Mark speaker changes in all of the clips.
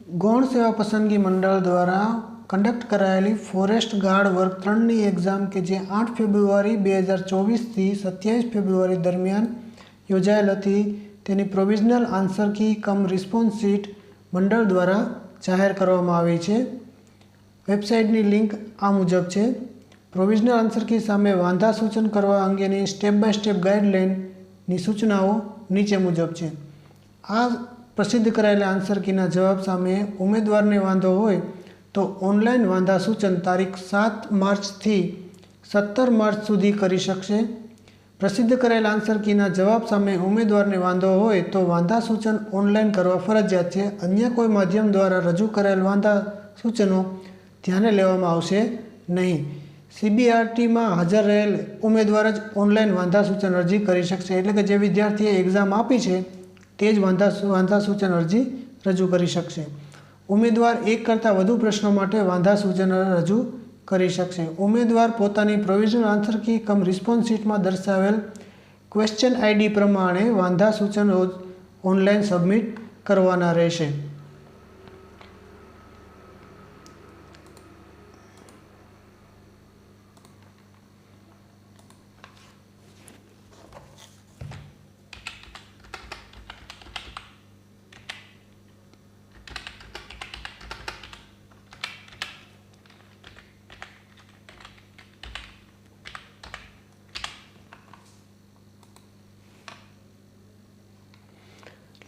Speaker 1: ગૌણ સેવા પસંદગી મંડળ દ્વારા કન્ડક્ટ કરાયેલી ફોરેસ્ટ ગાર્ડ વર્ગ 3ની એક્ઝામ કે જે 8 ફેબ્રુઆરી 2024થી 27 ફેબ્રુઆરી દરમિયાન યોજાયેલ હતી તેની પ્રોવિઝનલ આન્સર કી કમ રિસ્પોન્સ શીટ મંડળ દ્વારા જાહેર કરવામાં આવી છે। વેબસાઇટની લિંક આ મુજબ છે। પ્રોવિઝનલ આન્સર કી સામે વાંધા સૂચન કરવા અંગેની સ્ટેપ બાય સ્ટેપ ગાઈડલાઇનની સૂચનાઓ નીચે મુજબ છે। આ પ્રસિદ્ધ કરાયેલા આન્સર કીના જવાબ સામે ઉમેદવારને વાંધો હોય તો ઓનલાઈન વાંધા સૂચન તારીખ 7 માર્ચથી 17 માર્ચ સુધી કરી શકશે। પ્રસિદ્ધ કરાયેલા આન્સર કીના જવાબ સામે ઉમેદવારને વાંધો હોય તો વાંધા સૂચન ઓનલાઈન કરવા ફરજિયાત છે। અન્ય કોઈ માધ્યમ દ્વારા રજૂ કરાયેલ વાંધા સૂચનો ધ્યાને લેવામાં આવશે નહીં। CBRTમાં હાજર રહેલ ઉમેદવાર જ ઓનલાઈન વાંધા સૂચન અરજી કરી શકશે। એટલે કે જે વિદ્યાર્થીએ એક્ઝામ આપી છે તે જ વાંધા સૂચન અરજી રજૂ કરી શકશે। ઉમેદવાર એક કરતાં વધુ પ્રશ્નો માટે વાંધા સૂચન રજૂ કરી શકશે। ઉમેદવાર પોતાની પ્રોવિઝનલ આન્સર કી કમ રિસ્પોન્સ શીટમાં દર્શાવેલ ક્વેશ્ચન આઈડી પ્રમાણે વાંધા સૂચન ઓનલાઈન સબમિટ કરવાના રહેશે।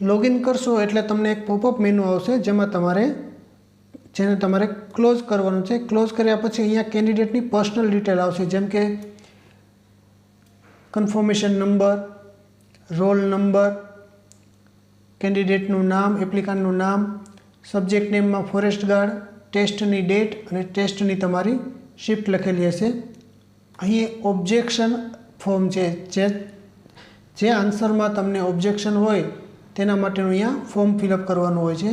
Speaker 1: લોગિન કરશો એટલે તમને એક પોપઅપ મેનુ આવશે જેને તમારે ક્લોઝ કરવાનું છે। ક્લોઝ કર્યા પછી અહીંયા કેન્ડિડેટની પર્સનલ ડિટેલ આવશે, જેમ કે કન્ફર્મેશન નંબર, રોલ નંબર, કેન્ડિડેટનું નામ, એપ્લિકાન્ટનું નામ, સબ્જેક્ટ નેમમાં ફોરેસ્ટ ગાર્ડ, ટેસ્ટની ડેટ અને ટેસ્ટની તમારી શિફ્ટ લખેલી હશે। અહીં ઓબ્જેક્શન ફોર્મ છે, જે આન્સરમાં તમને ઓબ્જેક્શન હોય તેના માટેનું અહીંયા ફોર્મ ફિલઅપ કરવાનું હોય છે।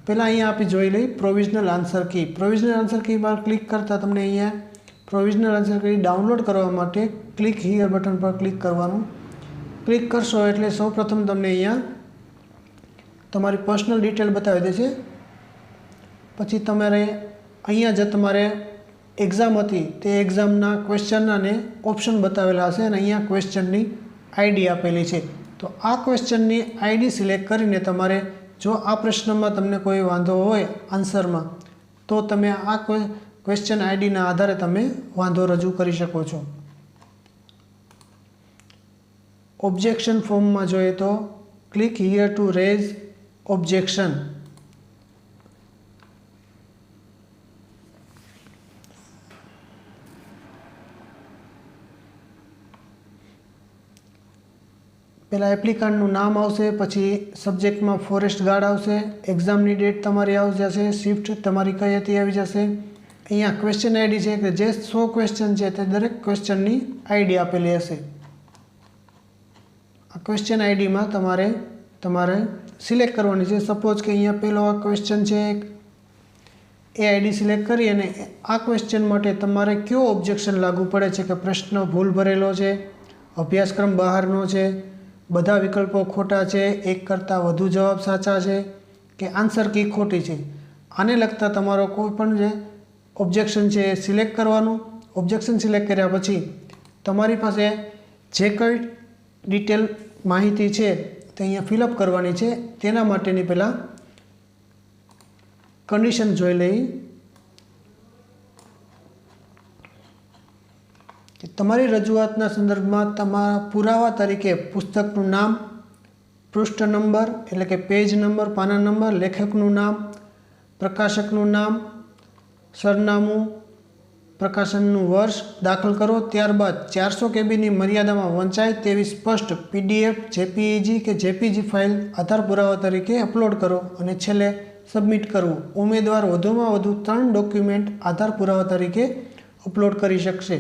Speaker 1: પહેલાં અહીંયા આપણે જોઈ લઈએ provisional answer key. Provisional answer key પર ક્લિક કરતાં તમને અહીંયા પ્રોવિઝનલ આન્સર કી ડાઉનલોડ કરવા માટે ક્લિક હિયર બટન પર ક્લિક કરવાનું। ક્લિક કરશો એટલે સૌપ્રથમ તમને અહીંયા તમારી પર્સનલ ડિટેલ બતાવી દેશે। પછી તમારે અહીંયા જે તમારે એક્ઝામ હતી તે એક્ઝામના ક્વેશ્ચન અને ઓપ્શન બતાવેલા હશે અને અહીંયા ક્વેશ્ચનની આઈડી આપેલી છે। તો આ ક્વેશ્ચનની આઈડી સિલેક્ટ કરીને તમારે જો આ પ્રશ્નમાં તમને કોઈ વાંધો હોય આન્સરમાં તો તમે આ ક્વેશ્ચન આઈડીના આધારે તમે વાંધો રજૂ કરી શકો છો। ઓબ્જેક્શન ફોર્મમાં જોઈએ તો click here to raise objection. પહેલાં એપ્લિકાન્ટનું નામ આવશે, પછી સબ્જેક્ટમાં ફોરેસ્ટ ગાર્ડ આવશે, એક્ઝામની ડેટ તમારી આવી જશે, શિફ્ટ તમારી કઈ હતી આવી જશે। અહીંયા ક્વેશ્ચન આઈડી છે કે જે 100 ક્વેશ્ચન છે તે દરેક ક્વેશ્ચનની આઈડી આપેલી હશે। આ ક્વેશ્ચન આઈડીમાં તમારે સિલેક્ટ કરવાની છે। સપોઝ કે અહીંયા પહેલો આ ક્વેશ્ચન છે એ આઈડી સિલેક્ટ કરી અને આ ક્વેશ્ચન માટે તમારે કયો ઓબ્જેક્શન લાગુ પડે છે કે પ્રશ્ન ભૂલ ભરેલો છે, અભ્યાસક્રમ બહારનો છે, બધા વિકલ્પો ખોટા છે, એક કરતાં વધુ જવાબ સાચા છે કે આન્સર કી ખોટી છે। આને લગતા તમારો કોઈ પણ જે ઓબ્જેક્શન છે એ સિલેક્ટ કરવાનું। ઓબ્જેક્શન સિલેક્ટ કર્યા પછી તમારી પાસે જે કંઈ ડિટેલ માહિતી છે તે અહીંયા ફિલઅપ કરવાની છે। તેના માટેની પહેલાં કન્ડિશન જોઈ લઈએ કે તમારી રજૂઆતના સંદર્ભમાં તમારા પુરાવા તરીકે પુસ્તકનું નામ, પૃષ્ઠ નંબર એટલે કે પેજ નંબર, પાના નંબર, લેખકનું નામ, પ્રકાશકનું નામ, સરનામું, પ્રકાશનનું વર્ષ દાખલ કરો। ત્યારબાદ 400 KBની મર્યાદામાં વંચાય તેવી સ્પષ્ટ PDF, JPEG કે JPG ફાઇલ આધાર પુરાવા તરીકે અપલોડ કરો અને છેલ્લે સબમિટ કરવું। ઉમેદવાર વધુમાં વધુ 3 ડોક્યુમેન્ટ આધાર પુરાવા તરીકે અપલોડ કરી શકશે।